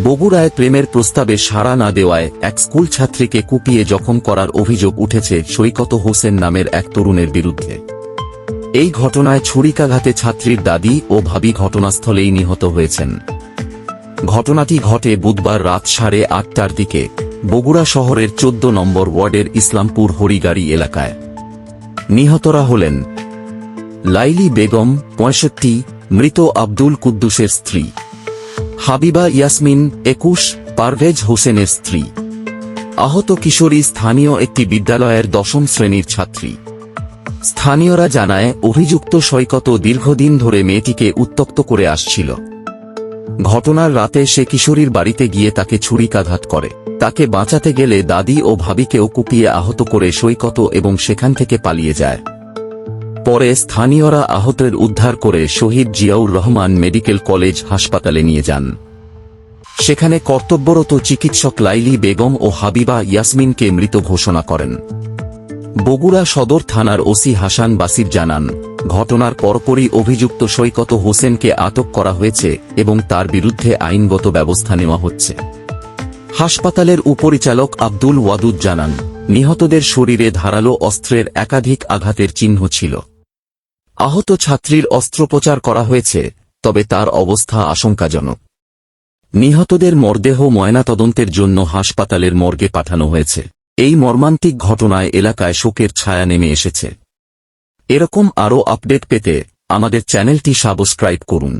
বগুড়ায় প্রেমের প্রস্তাবে সাড়া না দেওয়ায় এক স্কুল ছাত্রীকে কুপিয়ে জখম করার অভিযোগ উঠেছে সৈকত হোসেন নামের এক তরুণের বিরুদ্ধে। এই ঘটনায় ছুরিকাঘাতে ছাত্রীর দাদি ও ভাবি ঘটনাস্থলেই নিহত হয়েছেন। ঘটনাটি ঘটে বুধবার রাত 8:30টার দিকে বগুড়া শহরের 14 নম্বর ওয়ার্ডের ইসলামপুর হরিগাড়ি এলাকায়। নিহতরা হলেন লাইলি বেগম 65, মৃত আব্দুল কুদ্দুসের স্ত্রী; হাবিবা ইয়াসমিন 21, পারভেজ হোসেনের স্ত্রী। আহত কিশোরী স্থানীয় একটি বিদ্যালয়ের 10ম শ্রেণীর ছাত্রী। স্থানীয়রা জানায়, অভিযুক্ত সৈকত দীর্ঘদিন ধরে মেয়েটিকে উত্ত্যক্ত করে আসছিল। ঘটনার রাতে সে কিশোরীর বাড়িতে গিয়ে তাকে ছুরিকাঘাত করে। তাকে বাঁচাতে গেলে দাদি ও ভাবিকেও কুপিয়ে আহত করে সৈকত এবং সেখান থেকে পালিয়ে যায়। পরে স্থানীয়রা আহতের উদ্ধার করে শহীদ জিয়াউর রহমান মেডিকেল কলেজ হাসপাতালে নিয়ে যান। সেখানে কর্তব্যরত চিকিৎসক লাইলি বেগম ও হাবিবা ইয়াসমিনকে মৃত ঘোষণা করেন। বগুড়া সদর থানার ওসি হাসান বাসির জানান, ঘটনার পরপরই অভিযুক্ত সৈকত হোসেনকে আটক করা হয়েছে এবং তার বিরুদ্ধে আইনগত ব্যবস্থা নেওয়া হচ্ছে। হাসপাতালের উপপরিচালক আব্দুল ওয়াদুদ জানান, নিহতদের শরীরে ধারালো অস্ত্রের একাধিক আঘাতের চিহ্ন ছিল। আহত ছাত্রীর অস্ত্রোপচার করা হয়েছে, তবে তার অবস্থা আশঙ্কাজনক। নিহতদের মরদেহ ময়নাতদন্তের জন্য হাসপাতালের মর্গে পাঠানো হয়েছে। এই মর্মান্তিক ঘটনায় এলাকায় শোকের ছায়া নেমে এসেছে। এরকম আরও আপডেট পেতে আমাদের চ্যানেলটি সাবস্ক্রাইব করুন।